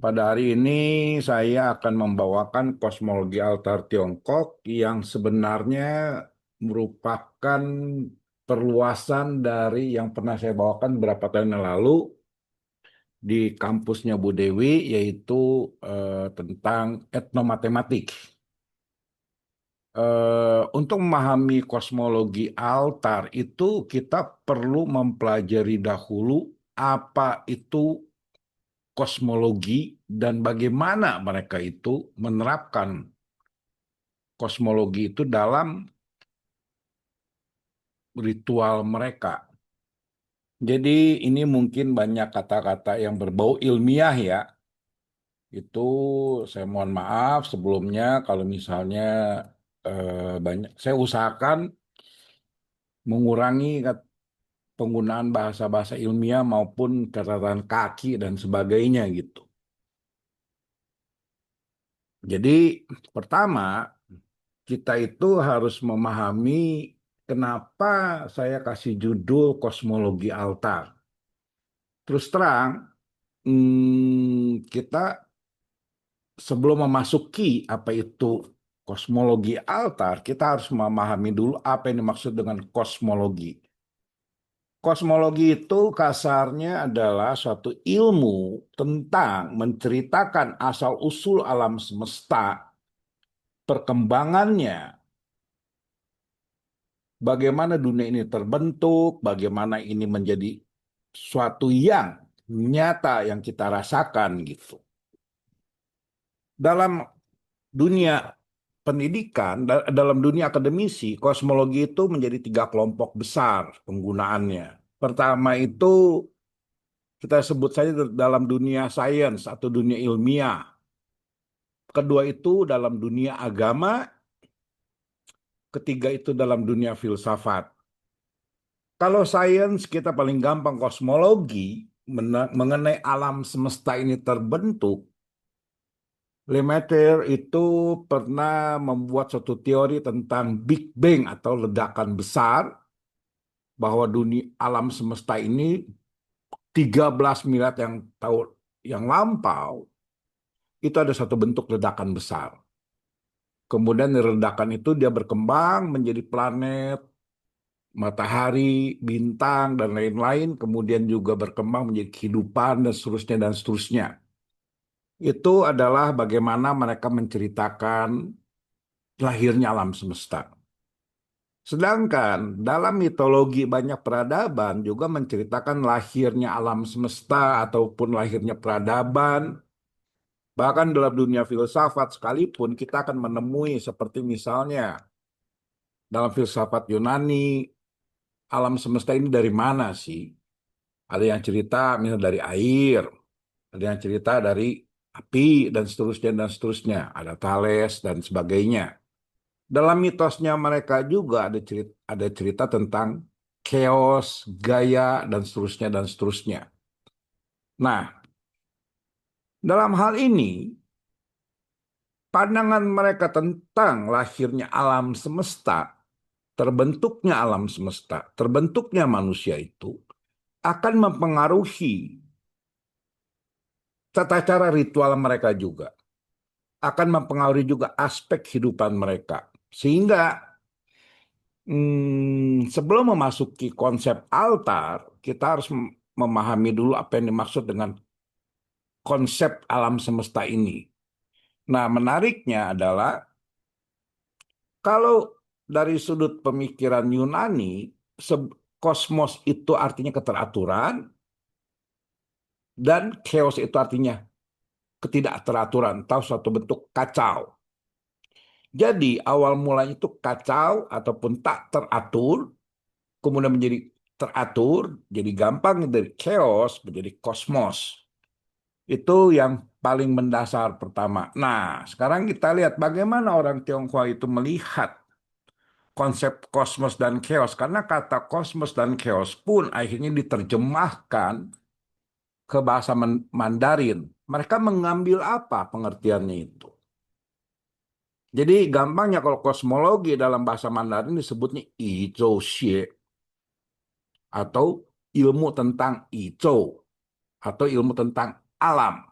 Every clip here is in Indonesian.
Pada hari ini saya akan membawakan kosmologi altar Tiongkok yang sebenarnya merupakan perluasan dari yang pernah saya bawakan beberapa tahun yang lalu di kampusnya Bu Dewi, yaitu tentang etnomatematik. Untuk memahami kosmologi altar itu kita perlu mempelajari dahulu apa itu kosmologi dan bagaimana mereka itu menerapkan kosmologi itu dalam ritual mereka. Jadi ini mungkin banyak kata-kata yang berbau ilmiah ya. Itu saya mohon maaf sebelumnya kalau misalnya banyak saya usahakan mengurangi penggunaan bahasa-bahasa ilmiah maupun catatan kaki dan sebagainya gitu. Jadi pertama kita itu harus memahami kenapa saya kasih judul kosmologi altar. Terus terang, kita sebelum memasuki apa itu kosmologi altar, kita harus memahami dulu apa yang dimaksud dengan kosmologi. Kosmologi itu kasarnya adalah suatu ilmu tentang menceritakan asal-usul alam semesta, perkembangannya, bagaimana dunia ini terbentuk, bagaimana ini menjadi suatu yang nyata yang kita rasakan gitu. Dalam dunia pendidikan, dalam dunia akademisi, kosmologi itu menjadi tiga kelompok besar penggunaannya. Pertama itu kita sebut saja dalam dunia sains atau dunia ilmiah. Kedua itu dalam dunia agama, ketiga itu dalam dunia filsafat. Kalau sains kita paling gampang kosmologi mengenai alam semesta ini terbentuk. Lemaitre itu pernah membuat suatu teori tentang Big Bang atau ledakan besar bahwa dunia alam semesta ini 13 miliar yang tahun yang lampau itu ada satu bentuk ledakan besar. Kemudian dari ledakan itu dia berkembang menjadi planet, matahari, bintang, dan lain-lain. Kemudian juga berkembang menjadi kehidupan dan seterusnya dan seterusnya. Itu adalah bagaimana mereka menceritakan lahirnya alam semesta. Sedangkan dalam mitologi banyak peradaban juga menceritakan lahirnya alam semesta ataupun lahirnya peradaban. Bahkan dalam dunia filsafat sekalipun kita akan menemui seperti misalnya dalam filsafat Yunani, alam semesta ini dari mana sih? Ada yang cerita misalnya dari air, ada yang cerita dari api dan seterusnya dan seterusnya. Ada Thales dan sebagainya. Dalam mitosnya mereka juga ada cerita tentang chaos, Gaia dan seterusnya dan seterusnya. Nah, dalam hal ini pandangan mereka tentang lahirnya alam semesta, terbentuknya alam semesta, terbentuknya manusia itu akan mempengaruhi tata cara ritual mereka juga, akan mempengaruhi juga aspek kehidupan mereka. Sehingga sebelum memasuki konsep altar, kita harus memahami dulu apa yang dimaksud dengan konsep alam semesta ini. Nah, menariknya adalah kalau dari sudut pemikiran Yunani, kosmos itu artinya keteraturan, dan chaos itu artinya ketidakteraturan atau suatu bentuk kacau. Jadi awal mulanya itu kacau ataupun tak teratur, kemudian menjadi teratur, jadi gampang dari chaos menjadi kosmos. Itu yang paling mendasar pertama. Nah, sekarang kita lihat bagaimana orang Tionghoa itu melihat konsep kosmos dan chaos. Karena kata kosmos dan chaos pun akhirnya diterjemahkan ke bahasa Mandarin. Mereka mengambil apa pengertiannya itu? Jadi gampangnya kalau kosmologi dalam bahasa Mandarin disebutnya Yizhou Xie atau ilmu tentang Yizhou atau ilmu tentang alam.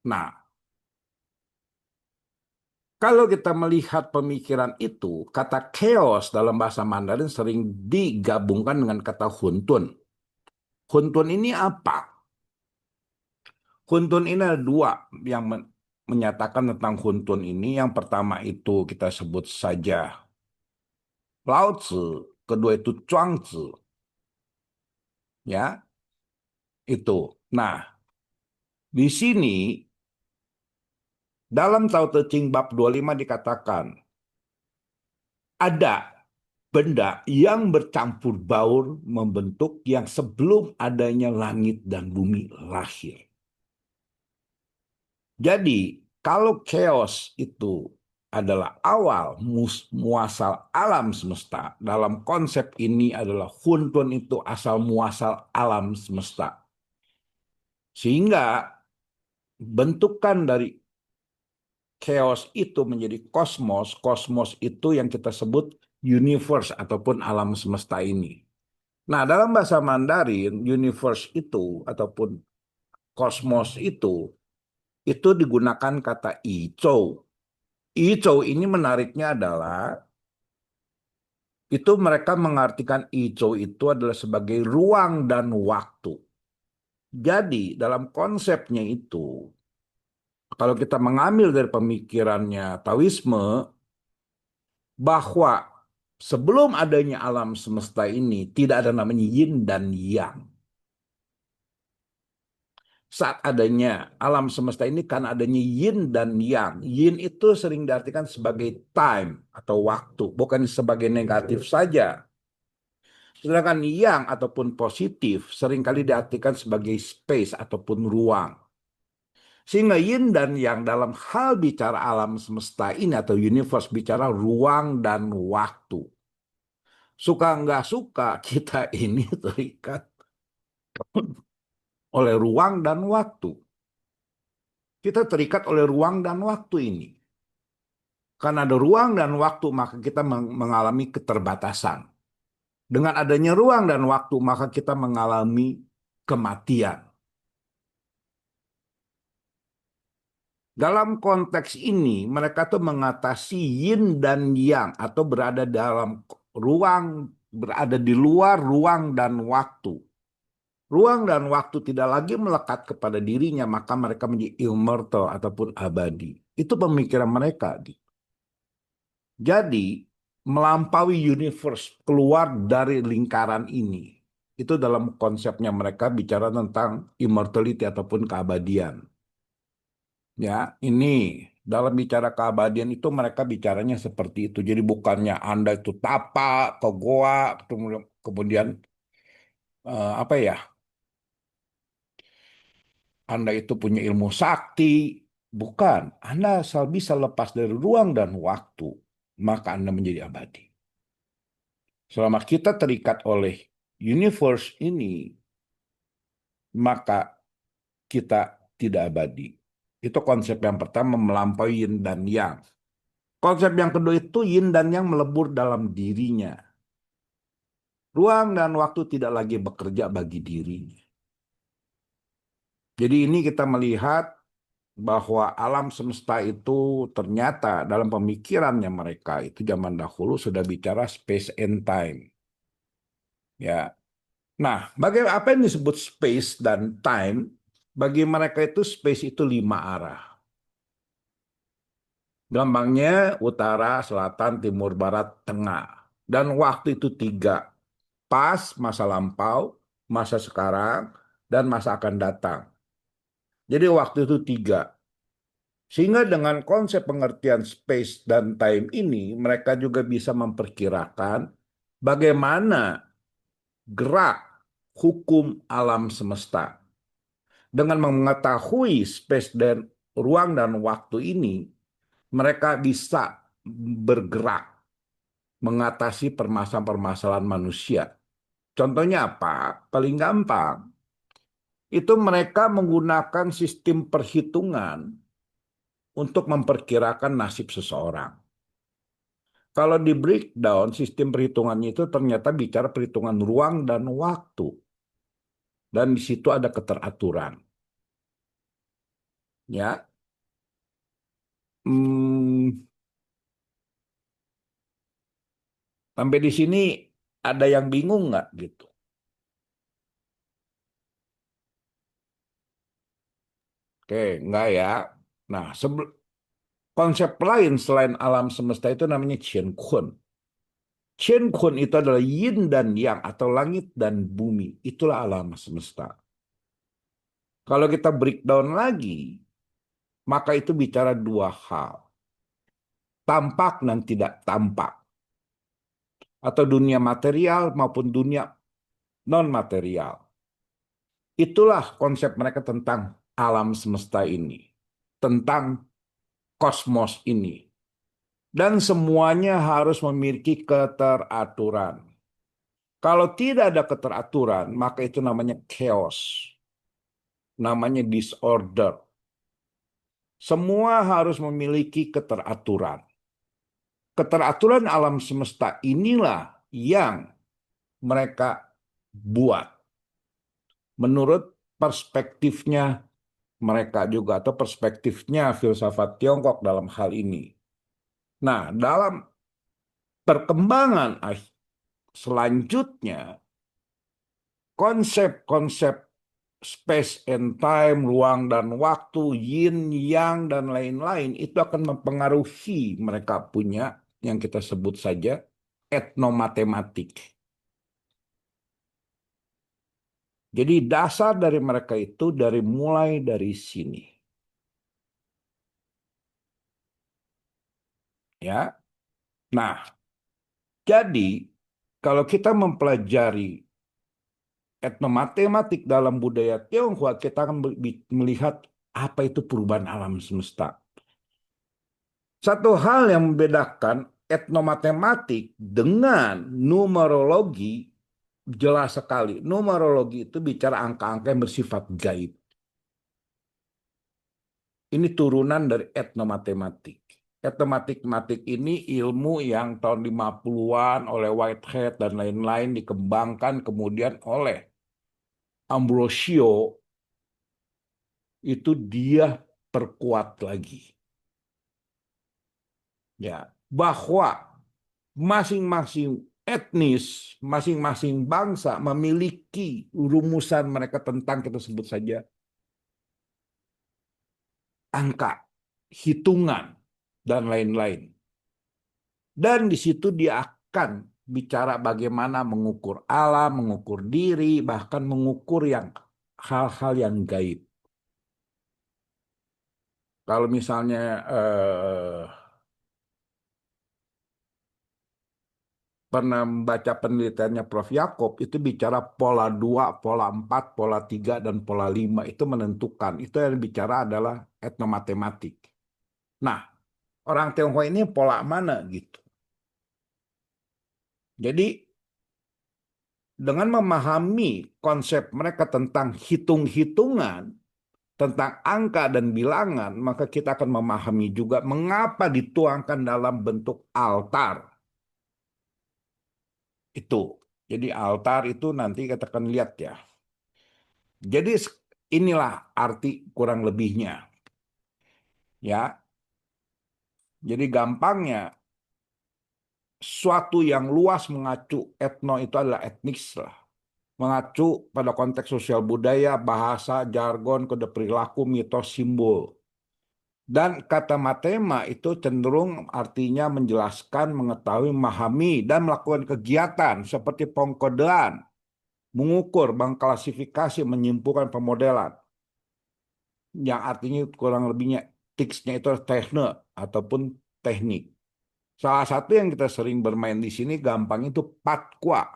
Nah, kalau kita melihat pemikiran itu, kata chaos dalam bahasa Mandarin sering digabungkan dengan kata huntun. Huntun ini apa? Huntun ini ada dua yang menyatakan tentang huntun ini. Yang pertama itu kita sebut saja Lao Tzu, kedua itu Chuang Tzu, ya itu. Nah, di sini dalam Tao Te Ching bab 25 dikatakan ada benda yang bercampur baur membentuk yang sebelum adanya langit dan bumi lahir. Jadi, kalau chaos itu adalah awal muasal alam semesta, dalam konsep ini adalah huntun itu asal muasal alam semesta. Sehingga bentukan dari chaos itu menjadi kosmos, kosmos itu yang kita sebut universe ataupun alam semesta ini. Nah, dalam bahasa Mandarin, universe itu ataupun kosmos itu digunakan kata Ichou. Ichou ini menariknya adalah itu mereka mengartikan Ichou itu adalah sebagai ruang dan waktu. Jadi dalam konsepnya itu, kalau kita mengambil dari pemikirannya Taoisme, bahwa sebelum adanya alam semesta ini tidak ada namanya yin dan yang. Saat adanya alam semesta ini kan adanya yin dan yang. Yin itu sering diartikan sebagai time atau waktu, bukan sebagai negatif saja. Sedangkan yang ataupun positif seringkali diartikan sebagai space ataupun ruang. Sehingga yin dan yang dalam hal bicara alam semesta ini atau universe bicara ruang dan waktu. Suka nggak suka kita ini terikat oleh ruang dan waktu. Kita terikat oleh ruang dan waktu ini. Karena ada ruang dan waktu, maka kita mengalami keterbatasan. Dengan adanya ruang dan waktu, maka kita mengalami kematian. Dalam konteks ini, mereka tuh mengatasi yin dan yang atau berada dalam ruang, berada di luar ruang dan waktu. Ruang dan waktu tidak lagi melekat kepada dirinya, maka mereka menjadi immortal ataupun abadi. Itu pemikiran mereka. Jadi, melampaui universe, keluar dari lingkaran ini. Itu dalam konsepnya mereka bicara tentang immortality ataupun keabadian. Ya, ini dalam bicara keabadian itu mereka bicaranya seperti itu. Jadi bukannya Anda itu tapa ke goa, kemudian apa ya? Anda itu punya ilmu sakti, bukan. Anda asal bisa lepas dari ruang dan waktu, maka Anda menjadi abadi. Selama kita terikat oleh universe ini, maka kita tidak abadi. Itu konsep yang pertama, melampaui yin dan yang. Konsep yang kedua itu yin dan yang melebur dalam dirinya. Ruang dan waktu tidak lagi bekerja bagi dirinya. Jadi ini kita melihat bahwa alam semesta itu ternyata dalam pemikirannya mereka itu zaman dahulu sudah bicara space and time. Ya. Nah, bagaimana apa yang disebut space dan time? Bagi mereka itu space itu 5 arah. Gampangnya utara, selatan, timur, barat, tengah. Dan waktu itu 3. Pas, masa lampau, masa sekarang, dan masa akan datang. Jadi waktu itu 3. Sehingga dengan konsep pengertian space dan time ini, mereka juga bisa memperkirakan bagaimana gerak hukum alam semesta. Dengan mengetahui space dan ruang dan waktu ini, mereka bisa bergerak mengatasi permasalahan-permasalahan manusia. Contohnya apa? Paling gampang, itu mereka menggunakan sistem perhitungan untuk memperkirakan nasib seseorang. Kalau di breakdown, sistem perhitungannya itu ternyata bicara perhitungan ruang dan waktu. Dan di situ ada keteraturan. Ya. Hmm, sampai di sini ada yang bingung nggak gitu? Oke, nggak ya. Nah, konsep lain selain alam semesta itu namanya Qian Kun. Qian Kun itu adalah yin dan yang atau langit dan bumi. Itulah alam semesta. Kalau kita breakdown lagi, maka itu bicara dua hal. Tampak dan tidak tampak. Atau dunia material maupun dunia non-material. Itulah konsep mereka tentang alam semesta ini. Tentang kosmos ini. Dan semuanya harus memiliki keteraturan. Kalau tidak ada keteraturan, maka itu namanya chaos. Namanya disorder. Semua harus memiliki keteraturan. Keteraturan alam semesta inilah yang mereka buat menurut perspektifnya mereka juga atau perspektifnya filsafat Tiongkok dalam hal ini. Nah, dalam perkembangan selanjutnya, konsep-konsep space and time, ruang dan waktu, yin, yang, dan lain-lain, itu akan mempengaruhi mereka punya yang kita sebut saja etnomatematik. Jadi dasar dari mereka itu mulai dari sini. Ya. Nah, jadi kalau kita mempelajari etnomatematik dalam budaya Tionghoa, kita akan melihat apa itu perubahan alam semesta. Satu hal yang membedakan etnomatematik dengan numerologi jelas sekali. Numerologi itu bicara angka-angka yang bersifat gaib. Ini turunan dari etnomatematik. Etnomatematik ini ilmu yang tahun 50-an oleh Whitehead dan lain-lain dikembangkan kemudian oleh Ambrosio, itu dia perkuat lagi. Ya, bahwa masing-masing etnis, masing-masing bangsa memiliki rumusan mereka tentang kita sebut saja angka, hitungan, dan lain-lain. Dan di situ dia akan bicara bagaimana mengukur alam, mengukur diri, bahkan mengukur yang hal-hal yang gaib. Kalau misalnya pernah membaca penelitiannya Prof. Yakob, itu bicara pola 2, pola 4, pola 3, dan pola 5. Itu menentukan. Itu yang bicara adalah etnomatematik. Nah, orang Tionghoa ini pola mana gitu. Jadi, dengan memahami konsep mereka tentang hitung-hitungan, tentang angka dan bilangan, maka kita akan memahami juga mengapa dituangkan dalam bentuk altar. Itu. Jadi altar itu nanti kita akan lihat ya. Jadi inilah arti kurang lebihnya. Ya. Jadi gampangnya suatu yang luas mengacu etno itu adalah etnis lah. Mengacu pada konteks sosial budaya, bahasa, jargon, kode perilaku, mitos, simbol. Dan kata matema itu cenderung artinya menjelaskan, mengetahui, memahami, dan melakukan kegiatan seperti pengkodean, mengukur, mengklasifikasi, menyimpulkan pemodelan. Yang artinya kurang lebihnya tiksnya itu teknik ataupun teknik. Salah satu yang kita sering bermain di sini gampang itu patwa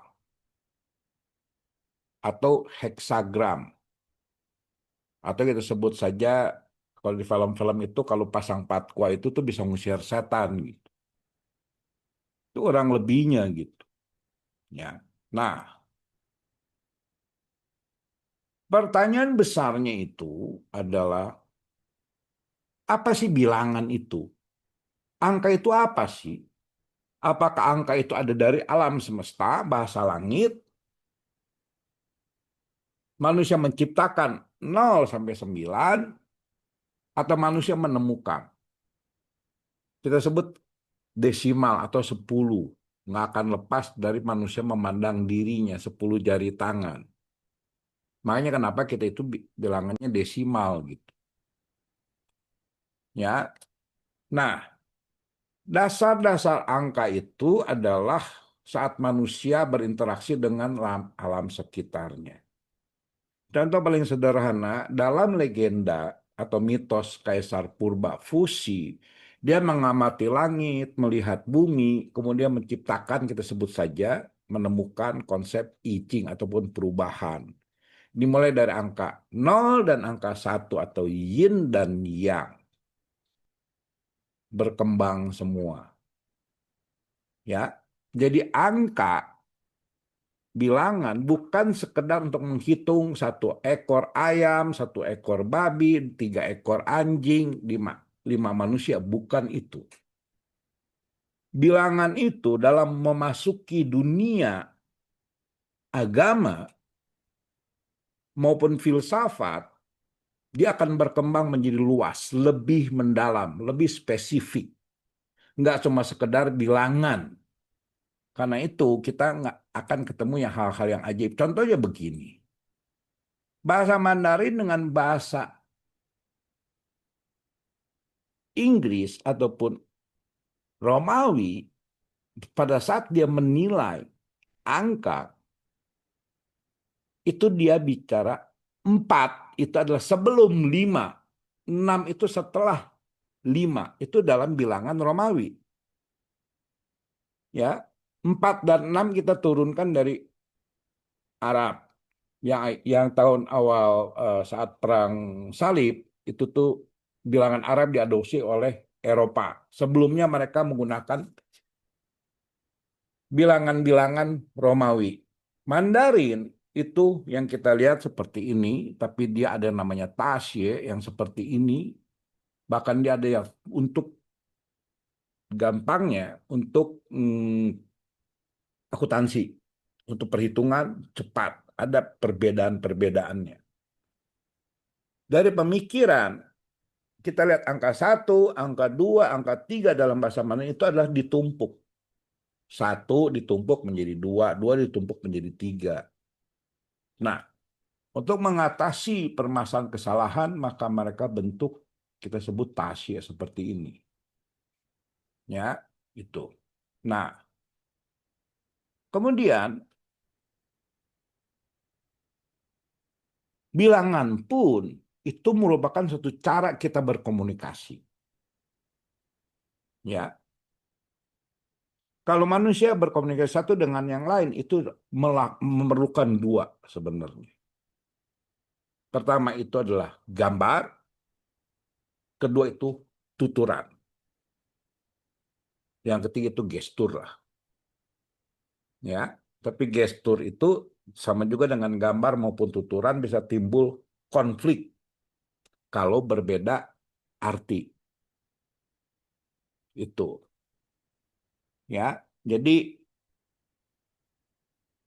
atau heksagram. Atau kita sebut saja kalau di film-film itu kalau pasang patwa itu tuh bisa ngusir setan gitu. Itu orang lebihnya gitu. Ya. Nah, pertanyaan besarnya itu adalah apa sih bilangan itu? Angka itu apa sih? Apakah angka itu ada dari alam semesta, bahasa langit, manusia menciptakan 0 sampai 9, atau manusia menemukan. Kita sebut desimal atau 10. Nggak akan lepas dari manusia memandang dirinya 10 jari tangan. Makanya kenapa kita itu bilangannya desimal gitu. Ya. Nah, dasar-dasar angka itu adalah saat manusia berinteraksi dengan alam sekitarnya. Contoh paling sederhana, dalam legenda atau mitos Kaisar Purba Fusi, dia mengamati langit, melihat bumi, kemudian menciptakan, kita sebut saja, menemukan konsep I Ching ataupun perubahan. Dimulai dari angka 0 dan angka 1 atau yin dan yang. Berkembang semua. Ya. Jadi angka bilangan bukan sekedar untuk menghitung 1 ekor ayam, 1 ekor babi, 3 ekor anjing, 5 manusia. Bukan itu. Bilangan itu dalam memasuki dunia agama maupun filsafat, dia akan berkembang menjadi luas, lebih mendalam, lebih spesifik. Nggak cuma sekedar bilangan. Karena itu kita nggak akan ketemu yang hal-hal yang ajaib. Contohnya begini. Bahasa Mandarin dengan bahasa Inggris ataupun Romawi, pada saat dia menilai angka, itu dia bicara 4 itu adalah sebelum 5, 6 itu setelah 5, itu dalam bilangan Romawi. Ya, 4 dan 6 kita turunkan dari Arab. Yang tahun awal saat perang salib itu tuh bilangan Arab diadopsi oleh Eropa. Sebelumnya mereka menggunakan bilangan-bilangan Romawi. Mandarin itu yang kita lihat seperti ini, tapi dia ada namanya Tasye yang seperti ini. Bahkan dia ada yang untuk gampangnya untuk akuntansi, untuk perhitungan cepat. Ada perbedaan-perbedaannya. Dari pemikiran, kita lihat angka 1, angka 2, angka 3 dalam bahasa Mandarin itu adalah ditumpuk. 1 ditumpuk menjadi 2, 2 ditumpuk menjadi 3. Nah, untuk mengatasi permasalahan kesalahan, maka mereka bentuk kita sebut tasya seperti ini. Ya, itu. Nah, kemudian bilangan pun itu merupakan suatu cara kita berkomunikasi. Ya, kalau manusia berkomunikasi satu dengan yang lain itu memerlukan 2 sebenarnya. Pertama itu adalah gambar, kedua itu tuturan. Yang ketiga itu gestur lah. Ya, tapi gestur itu sama juga dengan gambar maupun tuturan bisa timbul konflik kalau berbeda arti. Itu. Ya, jadi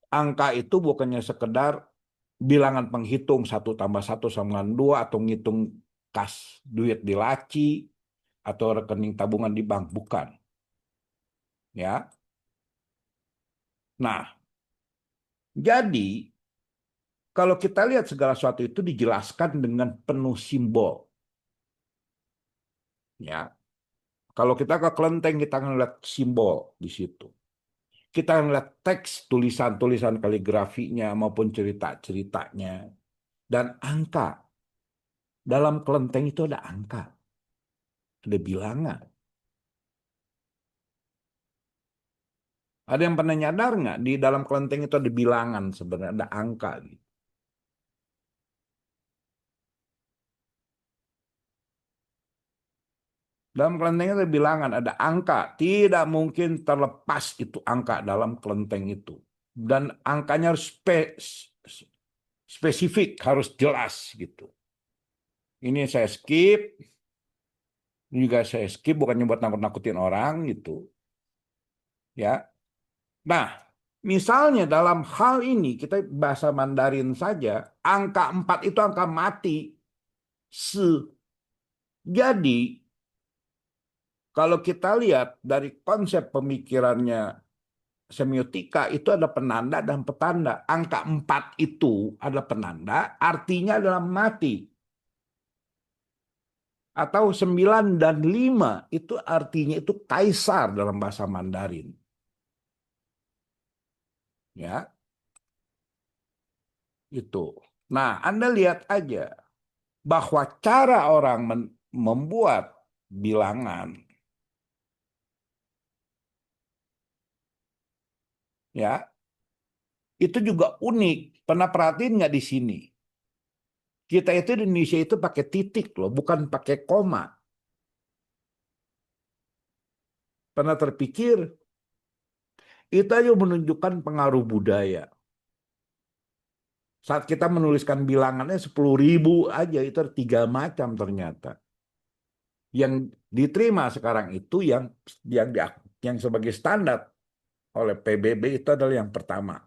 angka itu bukannya sekedar bilangan penghitung 1 tambah 1 sama dengan 2 atau ngitung kas duit di laci atau rekening tabungan di bank, bukan. Ya. Nah, jadi kalau kita lihat segala sesuatu itu dijelaskan dengan penuh simbol. Ya. Kalau kita ke kelenteng kita akan lihat simbol di situ. Kita akan lihat teks, tulisan-tulisan kaligrafinya maupun cerita-ceritanya dan angka. Dalam kelenteng itu ada angka, ada bilangan. Ada yang pernah nyadar nggak di dalam kelenteng itu ada bilangan sebenarnya, ada angka gitu. Dalam kelenteng itu ada bilangan, ada angka. Tidak mungkin terlepas itu angka dalam kelenteng itu. Dan angkanya harus spesifik, harus jelas gitu. Ini saya skip, ini juga saya skip, bukannya buat nakut-nakutin orang gitu. Ya. Nah, misalnya dalam hal ini kita bahasa Mandarin saja, angka 4 itu angka mati. Se. Jadi kalau kita lihat dari konsep pemikirannya semiotika itu ada penanda dan petanda. Angka 4 itu ada penanda, artinya adalah mati. Atau 9 dan 5 itu artinya itu kaisar dalam bahasa Mandarin. Ya, itu. Nah, Anda lihat aja bahwa cara orang membuat bilangan, ya, itu juga unik. Pernah perhatiin nggak di sini? Kita itu di Indonesia itu pakai titik loh, bukan pakai koma. Pernah terpikir itu aja menunjukkan pengaruh budaya. Saat kita menuliskan bilangannya 10.000 aja, itu ada 3 macam ternyata. Yang diterima sekarang itu yang yang sebagai standar oleh PBB itu adalah yang pertama.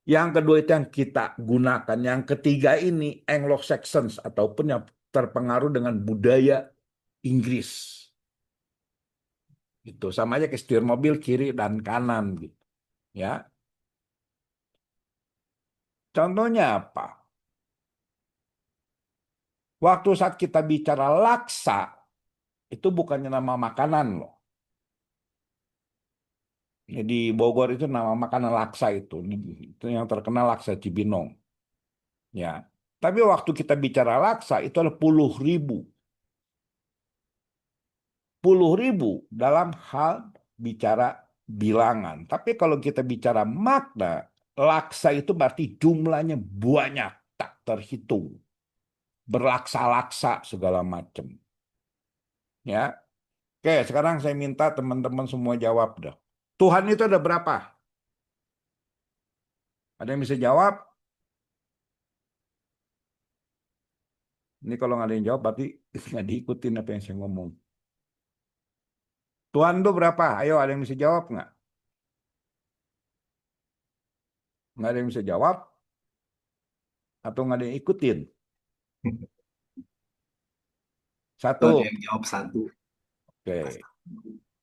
Yang kedua itu yang kita gunakan. Yang ketiga ini Anglo-Saxons ataupun yang terpengaruh dengan budaya Inggris. Gitu. Sama aja kayak setir mobil kiri dan kanan gitu. Ya. Contohnya apa? Waktu saat kita bicara laksa, itu bukannya nama makanan loh. Jadi Bogor itu nama makanan laksa itu yang terkenal laksa Cibinong. Ya, tapi waktu kita bicara laksa itu ada puluh ribu dalam hal bicara bilangan. Tapi kalau kita bicara makna, laksa itu berarti jumlahnya banyak, tak terhitung, berlaksa-laksa segala macam. Ya, oke. Sekarang saya minta teman-teman semua jawab dah. Tuhan itu ada berapa? Ada yang bisa jawab? Ini kalau nggak ada yang jawab berarti nggak diikutin apa yang saya ngomong. Tuhan itu berapa? Ayo ada yang bisa jawab nggak? Nggak ada yang bisa jawab atau nggak ada yang ikutin? Tuh ada Satu. yang jawab satu. Oke.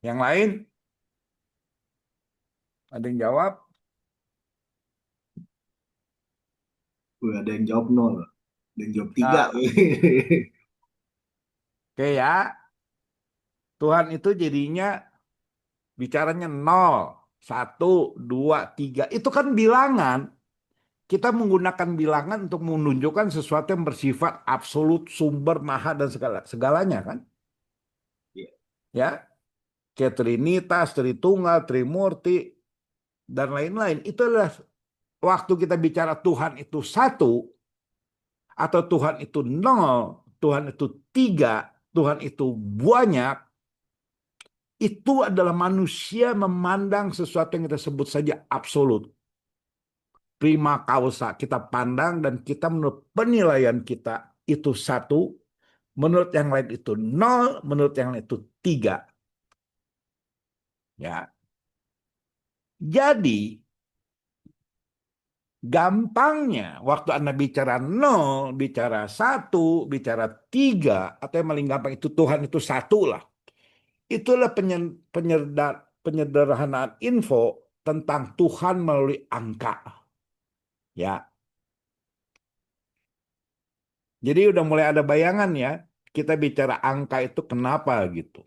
Yang lain ada yang jawab? Ada yang jawab nol. Ada yang jawab tiga. Nah, oke ya. Tuhan itu jadinya bicaranya 0, 1, 2, 3. Itu kan bilangan. Kita menggunakan bilangan untuk menunjukkan sesuatu yang bersifat absolut, sumber, maha, dan segalanya kan. Iya. Ya, kayak Trinitas, Tritunggal, Trimurti, dan lain-lain. Itu adalah waktu kita bicara Tuhan itu satu, atau Tuhan itu 0, Tuhan itu 3, Tuhan itu banyak, itu adalah manusia memandang sesuatu yang kita sebut saja absolut. Prima causa, kita pandang dan kita menurut penilaian kita itu satu, menurut yang lain itu 0, menurut yang lain itu 3. Ya. Jadi gampangnya waktu Anda bicara 0, bicara 1, bicara 3, atau yang paling gampang itu Tuhan itu satu lah. Itulah penyederhanaan info tentang Tuhan melalui angka. Ya. Jadi udah mulai ada bayangan ya, kita bicara angka itu kenapa gitu.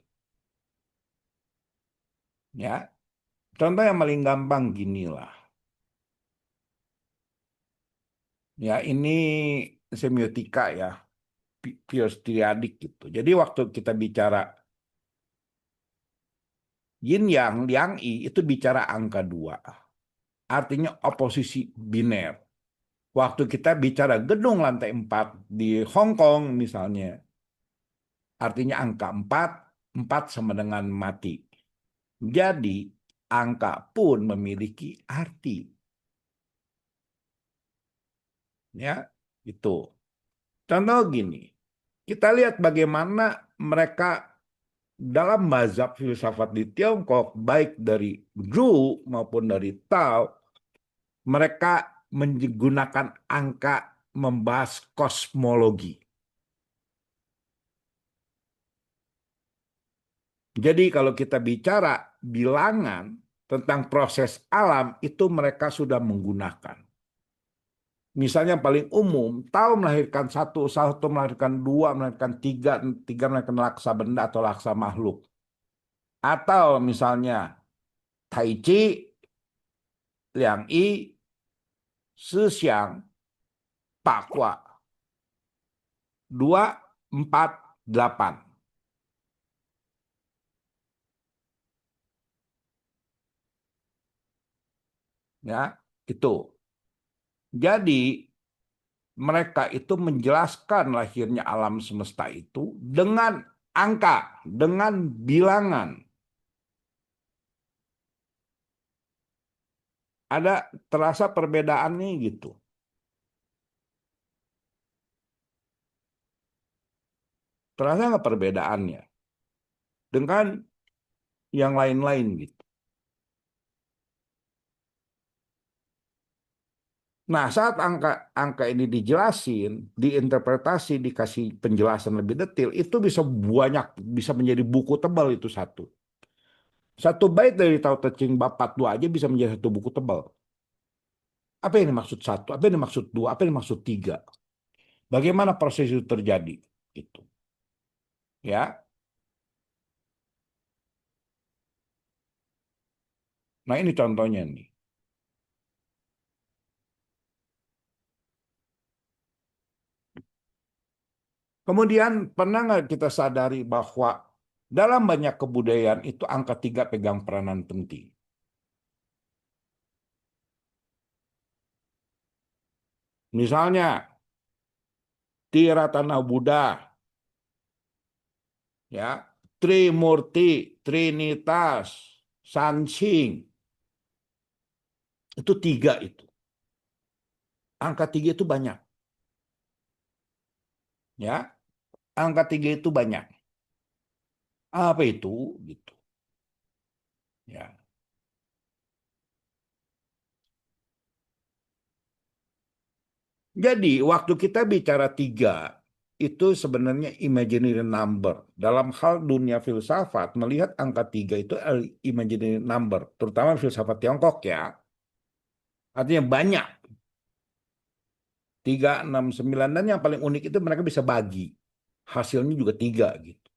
Ya. Contoh yang paling gampang gini lah. Ya, ini semiotika ya, Pius triadik gitu. Jadi waktu kita bicara yin yang, liang i itu bicara angka 2. Artinya oposisi biner. Waktu kita bicara gedung lantai 4 di Hong Kong misalnya, artinya angka 4, 4 sama dengan mati. Jadi angka pun memiliki arti. Ya, itu. Contoh gini, kita lihat bagaimana mereka dalam mazhab filsafat di Tiongkok, baik dari Zhu maupun dari Tao, mereka menggunakan angka membahas kosmologi. Jadi kalau kita bicara bilangan tentang proses alam itu mereka sudah menggunakan. Misalnya paling umum, tahu melahirkan satu, satu melahirkan dua, melahirkan tiga, tiga melahirkan laksa benda atau laksa makhluk. Atau misalnya Tai Chi, Liang Yi, Si Xiang, Pak Kwa. 2, 4, 8. Ya, itu. Jadi mereka itu menjelaskan lahirnya alam semesta itu dengan angka, dengan bilangan. Ada terasa perbedaannya gitu. Terasa nggak perbedaannya dengan yang lain-lain gitu. Nah, saat angka ini dijelasin, diinterpretasi, dikasih penjelasan lebih detail, itu bisa banyak, bisa menjadi buku tebal itu satu. Satu bait dari Tao Te Ching bab 42 aja bisa menjadi satu buku tebal. Apa yang dimaksud satu? Apa yang dimaksud dua? Apa yang dimaksud tiga? Bagaimana proses itu terjadi? Itu, ya. Nah, ini contohnya nih. Kemudian pernah nggak kita sadari bahwa dalam banyak kebudayaan itu angka tiga pegang peranan penting. Misalnya Tiratana Buddha, ya, Trimurti, Trinitas, Sansing, itu tiga itu. Angka tiga itu banyak, ya. Angka tiga itu banyak. Apa itu? Gitu, ya. Jadi waktu kita bicara tiga, itu sebenarnya imaginary number. Dalam hal dunia filsafat, melihat angka tiga itu imaginary number, terutama filsafat Tiongkok ya. Artinya banyak, 3, 6, 9. Dan yang paling unik itu mereka bisa bagi. Hasilnya juga tiga gitu.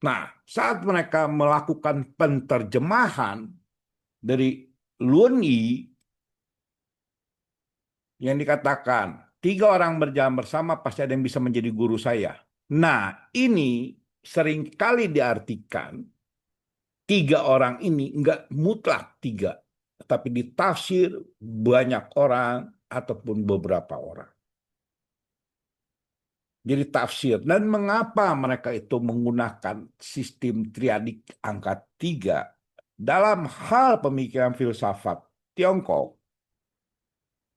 Nah, saat mereka melakukan penterjemahan dari Luan Yi yang dikatakan, 3 orang berjalan bersama pasti ada yang bisa menjadi guru saya. Nah, ini seringkali diartikan 3 orang ini enggak mutlak tiga, tapi ditafsir banyak orang ataupun beberapa orang. Jadi tafsir. Dan mengapa mereka itu menggunakan sistem triadik angka 3 dalam hal pemikiran filsafat Tiongkok?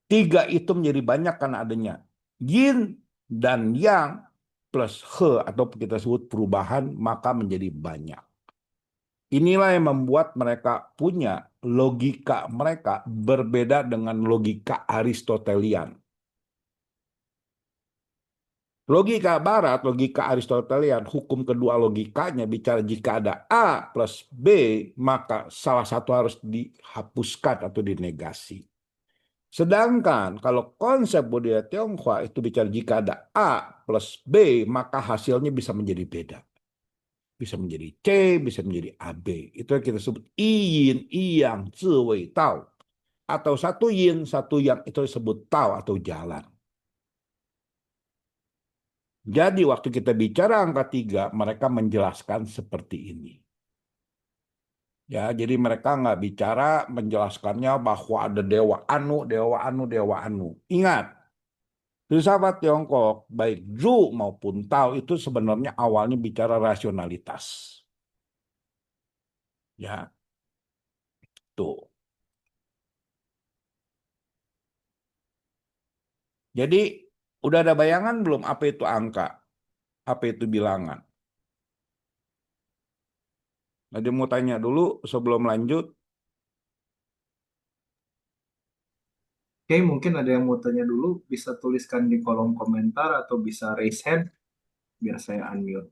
3 itu menjadi banyak karena adanya yin dan yang plus he atau kita sebut perubahan maka menjadi banyak. Inilah yang membuat mereka punya logika mereka berbeda dengan logika Aristotelian. Logika Barat, logika Aristotelian, hukum kedua logikanya bicara jika ada A plus B, maka salah satu harus dihapuskan atau dinegasi. Sedangkan kalau konsep budaya Tionghoa itu bicara jika ada A plus B, maka hasilnya bisa menjadi beda. Bisa menjadi C, bisa menjadi AB. Itu yang kita sebut yin, yang, zi, wei, tao. Atau satu yin, satu yang itu disebut tao atau jalan. Jadi waktu kita bicara angka 3, mereka menjelaskan seperti ini. Ya, jadi mereka nggak bicara menjelaskannya bahwa ada dewa anu, dewa anu, dewa anu. Ingat, filsafat Tiongkok, baik Zhu maupun Tao itu sebenarnya awalnya bicara rasionalitas. Ya, tuh. Jadi udah ada bayangan belum apa itu angka, apa itu bilangan? Ada mau tanya dulu sebelum lanjut? Oke, mungkin ada yang mau tanya dulu, bisa tuliskan di kolom komentar atau bisa raise hand biar saya unmute.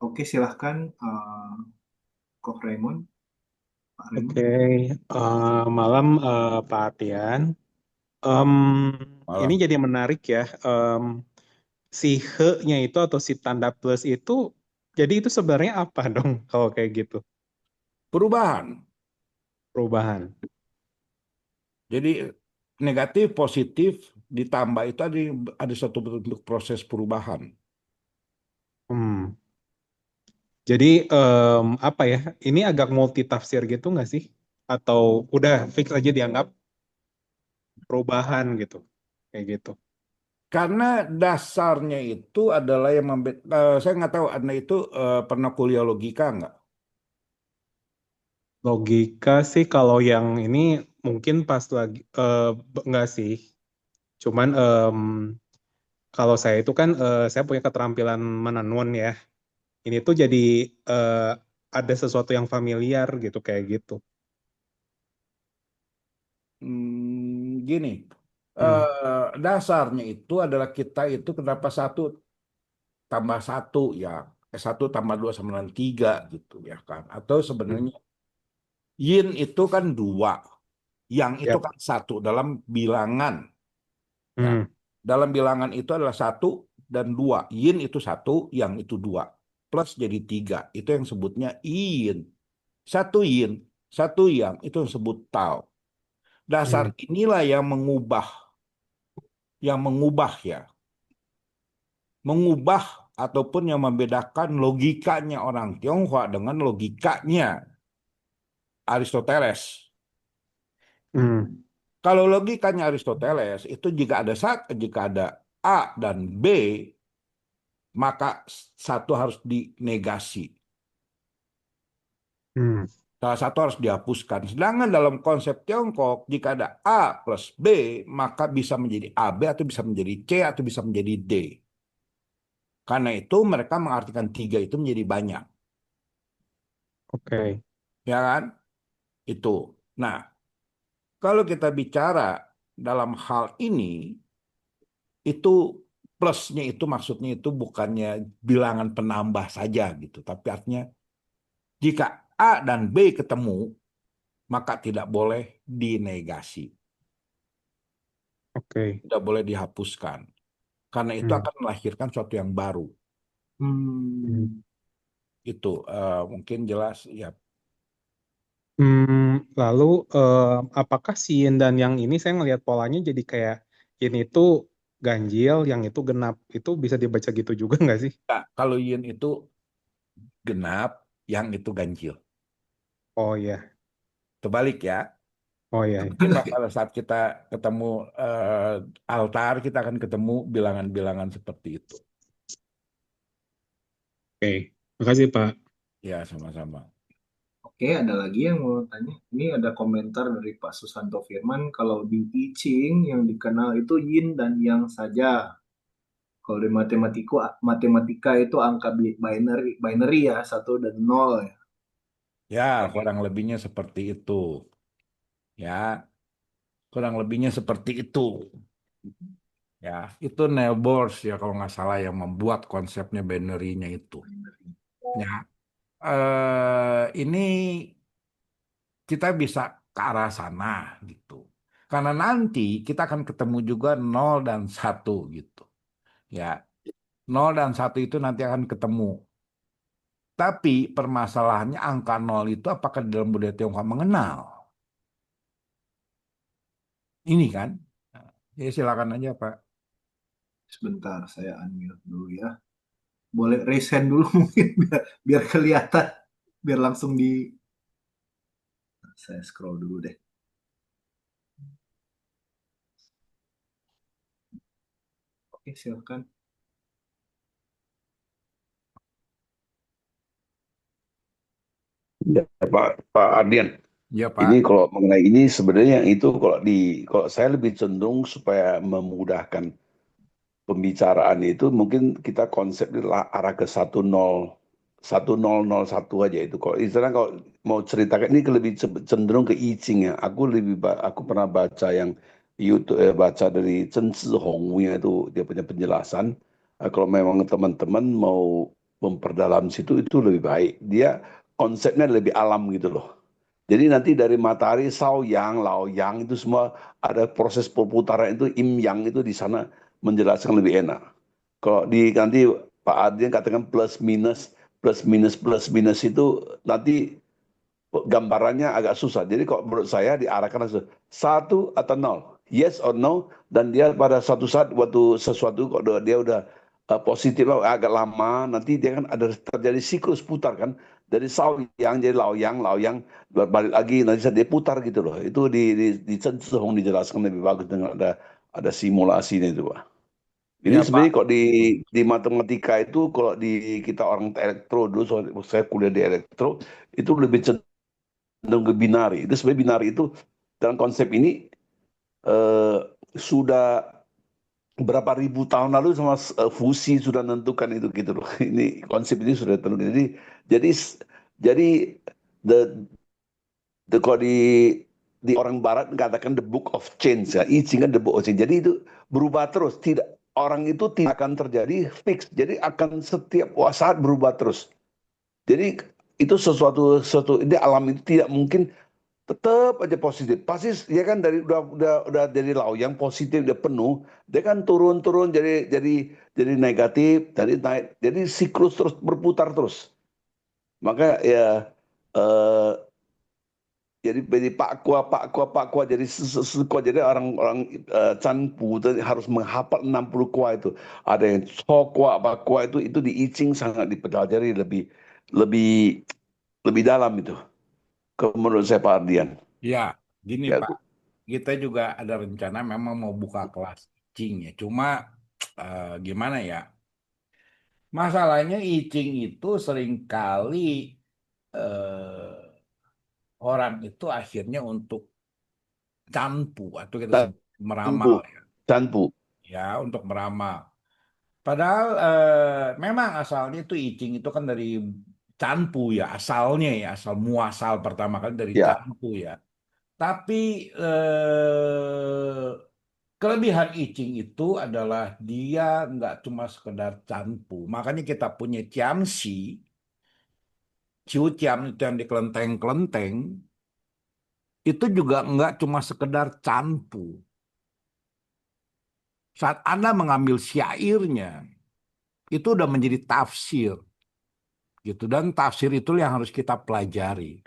Oke, silahkan Kok Raymond, Pak Oke, Raymond. malam Pak Artian. Em, ini Malam. jadi menarik ya. Si he-nya itu atau si tanda plus itu, jadi itu sebenarnya apa dong kalau kayak gitu? Perubahan. Perubahan. Jadi negatif, positif, ditambah itu ada satu bentuk proses perubahan. Hmm. Jadi apa ya? Ini agak multi tafsir gitu nggak sih? Atau udah fix aja dianggap perubahan gitu? Kayak gitu. Karena dasarnya itu adalah yang saya nggak tahu Anda itu pernah kuliah logika nggak? Logika sih kalau yang ini mungkin pas lagi nggak sih. Cuman kalau saya itu kan saya punya keterampilan menenun ya. Ini tuh jadi eh, ada sesuatu yang familiar gitu kayak gitu. Gini, Hmm. dasarnya itu adalah kita itu kenapa satu tambah satu ya, satu tambah dua sama dengan tiga gitu ya kan? Atau Hmm. sebenarnya yin itu kan dua, yang itu Yap. kan satu dalam bilangan ya. Hmm. Dalam bilangan itu adalah satu dan dua. Yin itu satu, yang itu dua. Plus jadi tiga. Itu yang sebutnya yin. Satu yin, satu yang, itu yang sebut tao. Dasar Hmm. inilah yang mengubah ya. Mengubah ataupun yang membedakan logikanya orang Tionghoa dengan logikanya Aristoteles. Hmm. Kalau logikanya Aristoteles itu jika ada A dan B, maka satu harus dinegasi. Hmm. Salah satu harus dihapuskan. Sedangkan dalam konsep Tiongkok, jika ada A plus B, maka bisa menjadi AB atau bisa menjadi C atau bisa menjadi D. Karena itu mereka mengartikan tiga itu menjadi banyak. Oke. Ya kan? Itu. Nah, kalau kita bicara dalam hal ini, itu plusnya itu maksudnya itu bukannya bilangan penambah saja gitu. Tapi artinya jika A dan B ketemu, maka tidak boleh dinegasi. Oke. Tidak boleh dihapuskan. Karena itu Hmm. akan melahirkan sesuatu yang baru. Hmm. Hmm, Itu mungkin jelas ya. Lalu apakah si yin dan yang ini saya ngelihat polanya jadi kayak yin itu ganjil, yang itu genap. Itu bisa dibaca gitu juga nggak sih? Kalau yin itu genap, yang itu ganjil. Oh iya. Terbalik ya. Oh iya. Mungkin pada saat kita ketemu altar, kita akan ketemu bilangan-bilangan seperti itu. Oke. Makasih Pak. Ya, sama-sama. Oke, ada lagi yang mau tanya. Ini ada komentar dari Pak Susanto Firman. Kalau di I Ching yang dikenal itu yin dan yang saja. Kalau di matematika itu angka binary, binary ya, satu dan nol ya. Ya, kurang lebihnya seperti itu. Ya, kurang lebihnya seperti itu. Ya, itu Neil Bohr ya kalau nggak salah yang membuat konsepnya binary-nya itu. Ya, ini kita bisa ke arah sana gitu. Karena nanti kita akan ketemu juga nol dan satu gitu. Ya, nol dan satu itu nanti akan ketemu. Tapi permasalahannya angka nol itu apakah di dalam budaya Tionghoa mengenal? Ini kan. Ya silakan aja Pak. Sebentar, saya unmute dulu ya. Boleh raise hand dulu mungkin biar kelihatan, biar langsung di. Saya scroll dulu deh. Oke, silakan. Ya, Pak Ardian, Ya ini Pak. kalau mengenai ini sebenarnya yang itu kalau saya lebih cenderung supaya memudahkan pembicaraan itu mungkin kita konsep arah ke 1001 aja itu. Kalau istilah kalau mau ceritakan ini lebih cenderung ke I Ching ya. Aku pernah baca yang YouTube baca dari Chen Zhihong yang itu dia punya penjelasan. Kalau memang teman-teman mau memperdalam situ itu lebih baik. Dia konsepnya lebih alam gitu loh. Jadi nanti dari matahari Shaoyang, Laoyang itu semua ada proses perputaran itu Yin Yang itu di sana menjelaskan lebih enak. Kalau di nanti Pak Ardian katakan plus minus itu nanti gambarannya agak susah. Jadi kalau menurut saya diarahkan langsung satu atau nol, yes or no, dan dia pada suatu saat waktu sesuatu kok dia udah positif agak lama, nanti dia kan ada terjadi siklus putar kan dari Shaoyang jadi Laoyang, Laoyang balik lagi nanti dia putar gitu loh. Itu di Chen Zihong dijelaskan lebih bagus dengan ada simulasinya itu Pak. Ini Ya Pak. sebenarnya kok di matematika itu kalau di kita orang elektro dulu saya kuliah di elektro itu lebih cenderung ke binari. Itu sebenarnya binari itu dalam konsep ini eh, sudah berapa ribu tahun lalu sama fusi sudah menentukan itu gitu loh. Ini konsep ini sudah tentukan. Jadi jadi the kalau di orang barat katakan the book of change ya. I Ching kan the book of change. Jadi itu berubah terus. Tidak orang itu tidak akan terjadi fix. Jadi akan setiap saat berubah terus. Jadi itu sesuatu ini alam itu tidak mungkin tetap aja positif. Pasti ya kan dari udah dari yang positif dia penuh, dia kan turun-turun jadi negatif, dari naik. Jadi siklus terus berputar terus. Maka ya eh, jadi Pak Kua jadi Kua jadi orang-orang Chan Pu harus menghafal 60 Kua itu. Ada yang So Kua, Pak Kua itu di I Ching sangat dipelajari lebih lebih lebih dalam itu. Menurut saya Pak Ardian. Ya, gini Ya, Pak, kita juga ada rencana memang mau buka kelas Icing ya. Cuma gimana ya? Masalahnya Icing itu seringkali eh, orang itu akhirnya untuk canpu atau kita sebut Chan meramal Pu, ya. Chan Pu. Ya, untuk meramal. Padahal memang asalnya itu Icing itu kan dari canpu ya, asalnya ya, asal muasal pertama kali dari Ya, canpu ya. Tapi kelebihan Icing itu adalah dia nggak cuma sekedar canpu. Makanya kita punya Ciamsi, Ciu Ciam itu yang di kelenteng-kelenteng, itu juga nggak cuma sekedar canpu. Saat Anda mengambil syairnya, itu udah menjadi tafsir gitu. Dan tafsir itu yang harus kita pelajari.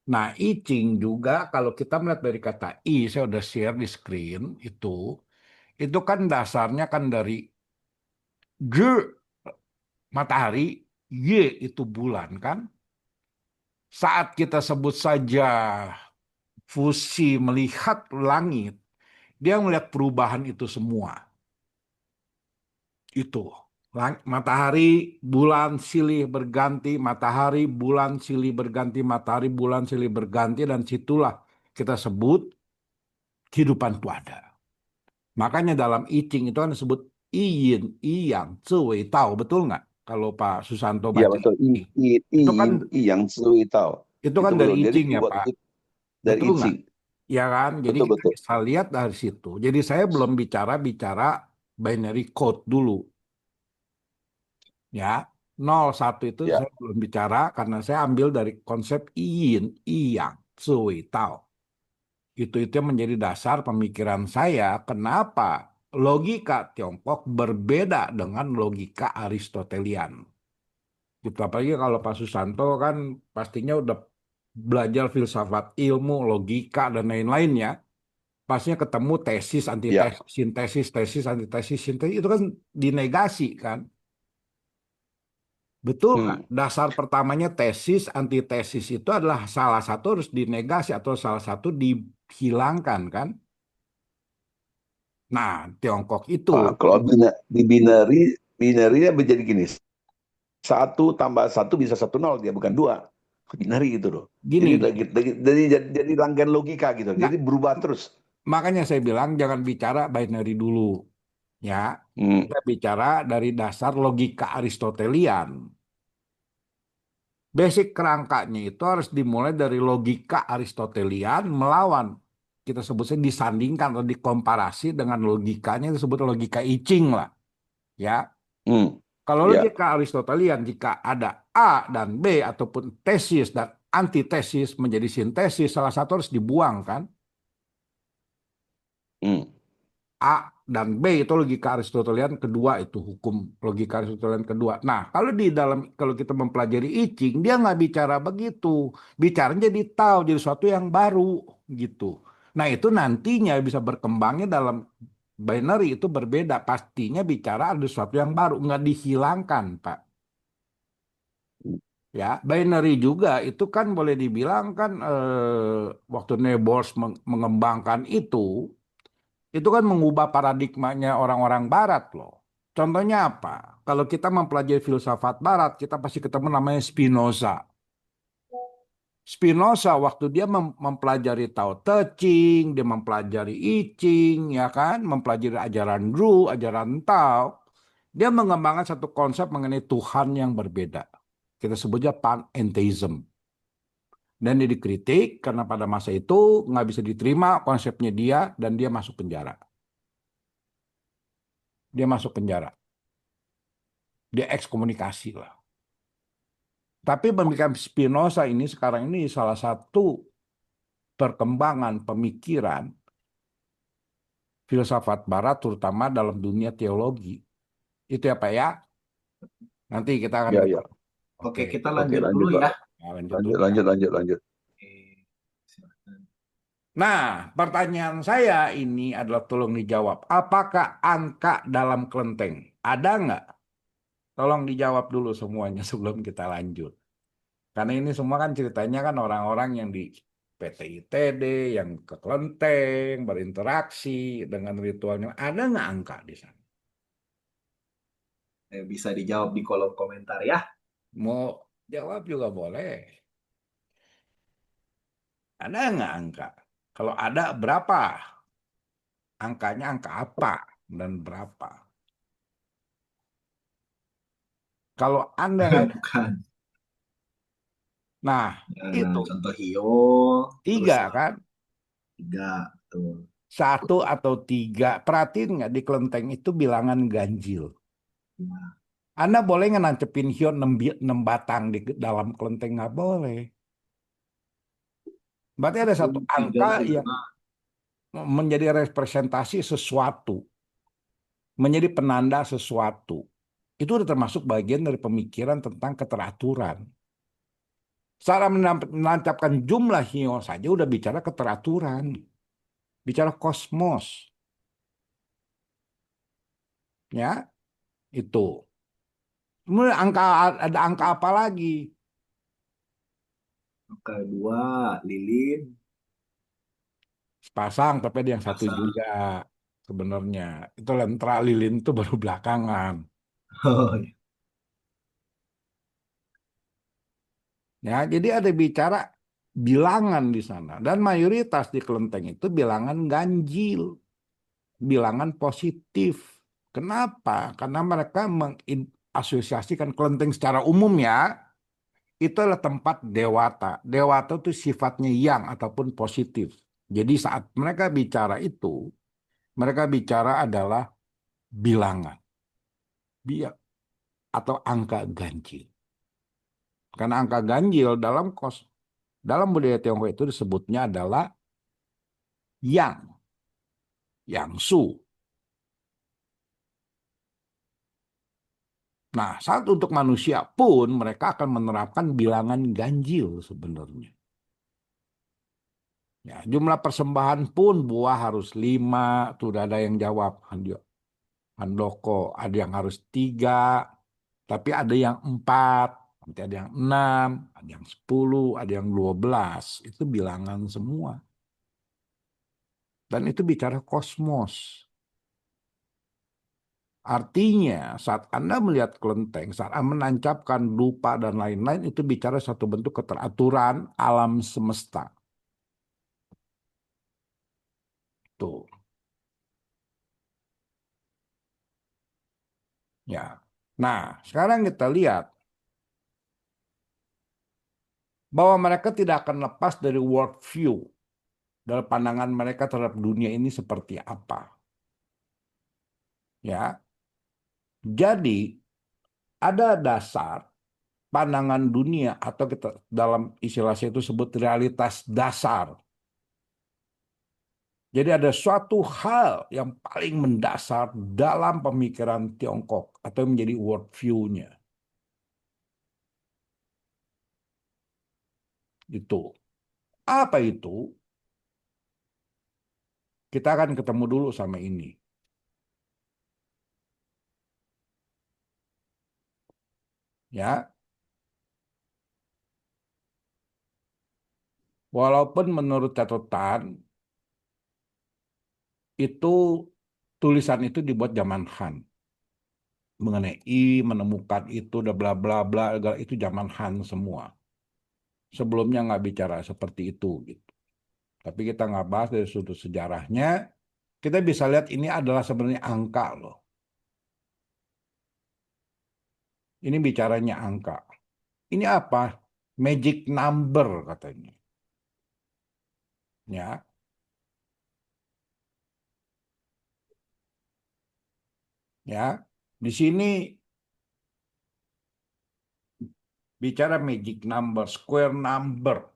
Nah, Icing juga kalau kita melihat dari kata saya udah share di screen itu kan dasarnya kan dari G matahari, Y itu bulan kan. Saat kita sebut saja fusi melihat langit, dia melihat perubahan itu semua. Itu. Matahari, bulan silih berganti, matahari, bulan silih berganti, matahari, bulan silih berganti, dan situlah kita sebut kehidupan itu ada. Makanya dalam I Ching itu kan disebut Yin, Yang, Zewei Tao, betul nggak? Kalau Pak Susanto iya baca I betul. Ching. I Itu kan yang Zui tahu. itu Itu kan dari betul. I Jadi Ching ya buat Pak, itu dari betul I nggak? Ching. Ya kan, jadi Betul kita betul. bisa lihat dari situ. Jadi saya belum bicara binary code dulu, ya. 01 itu Ya. saya belum bicara karena saya ambil dari konsep yin, yang, zui, tao. Itu yang menjadi dasar pemikiran saya kenapa logika Tiongkok berbeda dengan logika Aristotelian. Gitu. Apalagi kalau Pak Susanto kan pastinya udah belajar filsafat ilmu, logika, dan lain-lainnya. Pastinya ketemu tesis, Ya. antitesis, sintesis, tesis, antitesis, sintesis. Itu kan dinegasi kan. Betul nggak? Hmm. Dasar pertamanya tesis, antitesis itu adalah salah satu harus dinegasi atau salah satu dihilangkan kan. Nah, Tiongkok itu Kalau di binary-nya menjadi gini. Satu tambah satu bisa satu nol dia bukan dua. Binary gitu loh. Jadi gini, jadi rangkaian logika gitu. nggak, Jadi berubah terus. makanya saya bilang jangan bicara binary dulu, ya. Hmm. Kita bicara dari dasar logika Aristotelian. Basic kerangkanya itu harus dimulai dari logika Aristotelian melawan kita sebutnya disandingkan atau dikomparasi dengan logikanya disebut logika I Ching lah, ya. Hmm. Kalau Ya. logika Aristotelian, jika ada A dan B ataupun tesis dan antitesis menjadi sintesis, salah satu harus dibuang kan? Hmm. A dan B itu logika Aristotelian kedua, itu hukum logika Aristotelian kedua. Nah, kalau kita mempelajari I Ching, dia nggak bicara begitu. Bicaranya jadi tahu, jadi sesuatu yang baru gitu. Nah, itu nantinya bisa berkembangnya dalam binary itu berbeda. Pastinya bicara ada sesuatu yang baru, nggak dihilangkan, Pak. Ya, binary juga itu kan boleh dibilang kan waktu Nebors mengembangkan itu kan mengubah paradigmanya orang-orang Barat loh. Contohnya apa? Kalau kita mempelajari filsafat Barat, kita pasti ketemu namanya Spinoza. Spinoza waktu dia mempelajari Tao Te Ching, dia mempelajari I Ching, ya kan, mempelajari ajaran Ru, ajaran Tao, dia mengembangkan satu konsep mengenai Tuhan yang berbeda. Kita sebutnya panentheism. Dan dia dikritik karena pada masa itu nggak bisa diterima konsepnya dia dan dia masuk penjara. Dia masuk penjara. Dia ekskomunikasi lah. Tapi pemikiran Spinoza ini sekarang ini salah satu perkembangan pemikiran filsafat Barat terutama dalam dunia teologi. Itu ya Pak ya. Nanti kita akan Ya, ya. ketemu. Oke, kita Oke, lanjut lanjut, dulu Pak. ya. Nah, lanjut dulu ya. Lanjut. Oke, silakan. Nah, pertanyaan saya ini adalah tolong dijawab. Apakah angka dalam kelenteng? Ada nggak? Tolong dijawab dulu semuanya sebelum kita lanjut. Karena ini semua kan ceritanya kan orang-orang yang di PT ITD, yang ke kelenteng, berinteraksi dengan ritualnya. Ada nggak angka di sana? Bisa dijawab di kolom komentar ya. Mau jawab juga boleh. Ada nggak angka? Kalau ada, berapa? Angkanya angka apa dan berapa? Kalau Anda nggak, Bukan. nah Nah, itu contoh Hio, terus 3 kan? 3 tuh. 1 atau 3. Perhatiin nggak di kelenteng itu bilangan ganjil. Nah, Anda boleh nggak nancepin hiu 6 batang di dalam kelenteng? Nggak boleh. Berarti ada satu 3 angka itu yang menjadi representasi sesuatu, menjadi penanda sesuatu. Itu udah termasuk bagian dari pemikiran tentang keteraturan. Cara menancapkan jumlah hiu saja udah bicara keteraturan, bicara kosmos, ya itu. Kemudian ada angka apa lagi? angka 2 lilin, Sepasang, tapi ada yang satu pasang. juga sebenarnya. Itu lentra lilin itu baru belakangan. Oh, iya. Ya, jadi ada bicara bilangan di sana. Dan mayoritas di kelenteng itu bilangan ganjil, bilangan positif. Kenapa? Karena mereka mengasosiasikan kelenteng secara umum ya, itu adalah tempat dewata. Dewata itu sifatnya yang ataupun positif. Jadi saat mereka bicara itu, mereka bicara adalah bilangan atau angka ganjil. Karena angka ganjil dalam budaya Tionghoa itu disebutnya adalah yang su. Nah, saat untuk manusia pun mereka akan menerapkan bilangan ganjil sebenarnya. Ya, jumlah persembahan pun buah harus 5, tuh udah ada yang jawab. Handoko, ada yang harus 3, tapi ada yang 4, nanti ada yang 6, ada yang 10, ada yang 12. Itu bilangan semua. Dan itu bicara kosmos. Artinya saat Anda melihat kelenteng, saat Anda menancapkan dupa dan lain-lain, itu bicara satu bentuk keteraturan alam semesta. Tuh. Ya. Nah, sekarang kita lihat bahwa mereka tidak akan lepas dari world view, dari pandangan mereka terhadap dunia ini seperti apa. Ya. Jadi ada dasar pandangan dunia atau kita dalam istilah saya itu sebut realitas dasar. Jadi ada suatu hal yang paling mendasar dalam pemikiran Tiongkok atau menjadi worldview-nya. Itu. Apa itu? Kita akan ketemu dulu sama ini. Ya. Walaupun menurut catatan itu tulisan itu dibuat zaman Han. Mengenai menemukan itu, udah bla bla bla, itu zaman Han semua. Sebelumnya nggak bicara seperti itu gitu. Tapi kita nggak bahas dari sudut sejarahnya. Kita bisa lihat ini adalah sebenarnya angka loh. Ini bicaranya angka. Ini apa? Magic number katanya. Ya. Ya. Di sini bicara magic number, square number.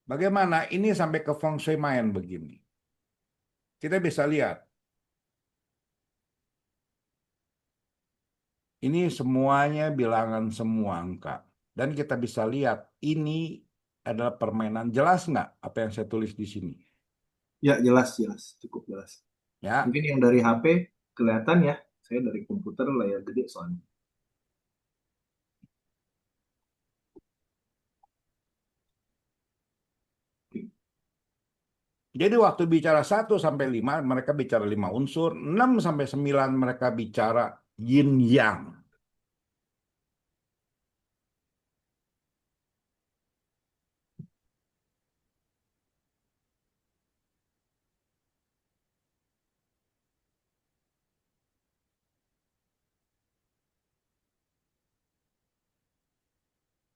Bagaimana ini sampai ke feng shui main begini? Kita bisa lihat. Ini semuanya bilangan semua angka. Dan kita bisa lihat ini adalah permainan. Jelas nggak apa yang saya tulis di sini? Ya, jelas, jelas. Cukup jelas. Ya, Mungkin yang dari HP kelihatan ya. Saya dari komputer layar gede soalnya. jadi waktu bicara 1 sampai 5 mereka bicara 5 unsur, 6 sampai 9 mereka bicara yin yang.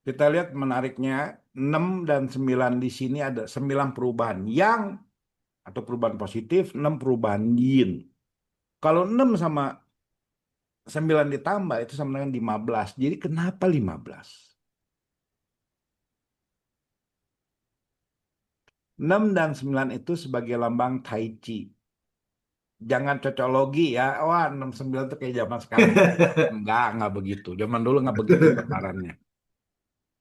Kita lihat menariknya 6 dan 9 di sini ada 9 perubahan yang atau perubahan positif, 6 perubahan yin. Kalau 6 sama 9 ditambah itu sama dengan 15. Jadi kenapa 15? 6 dan 9 itu sebagai lambang Tai Chi. Jangan cocologi ya. Wah, 6 9 itu kayak zaman sekarang. Enggak begitu. Zaman dulu enggak begitu takarannya.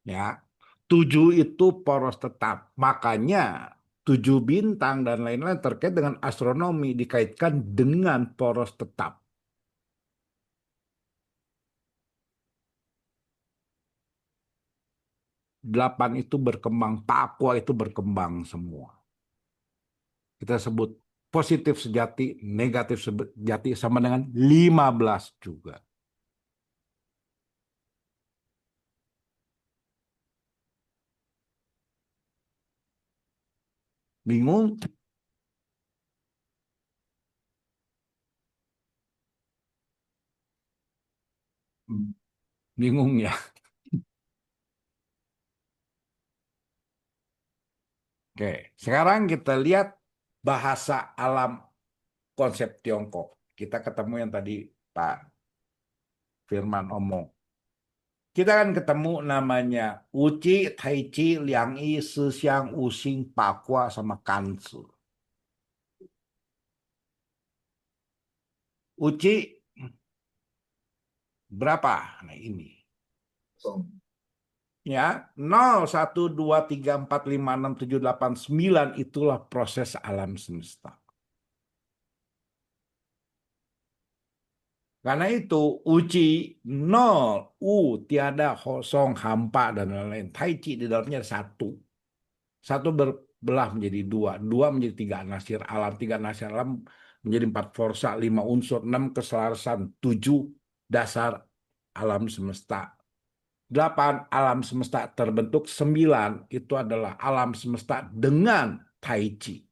Ya. 7 itu poros tetap. Makanya 7 bintang dan lain-lain terkait dengan astronomi dikaitkan dengan poros tetap. 8 itu berkembang, Papua itu berkembang semua. Kita sebut positif sejati, negatif sejati sama dengan 15 juga. Bingung? Bingung ya? Oke, sekarang kita lihat bahasa alam konsep Tiongkok. Kita ketemu yang tadi Pak Firman omong. Kita akan ketemu namanya Uci, Tai Chi, Liang Yi, Sixiang, Wuxing, Pakua, sama Kanzi. Uci berapa? Nah ini. Ya, 0, 1, 2, 3, 4, 5, 6, 7, 8, 9 itulah proses alam semesta. Karena itu uci 0, tiada, kosong, hampa, dan lain-lain. Tai Chi di dalamnya ada 1. 1 berbelah menjadi 2, 2 menjadi 3 nasir alam, 3 nasir alam menjadi 4 forsa, 5 unsur, 6 keselarasan, 7 dasar alam semesta. 8 alam semesta terbentuk, 9 itu adalah alam semesta dengan Tai Chi.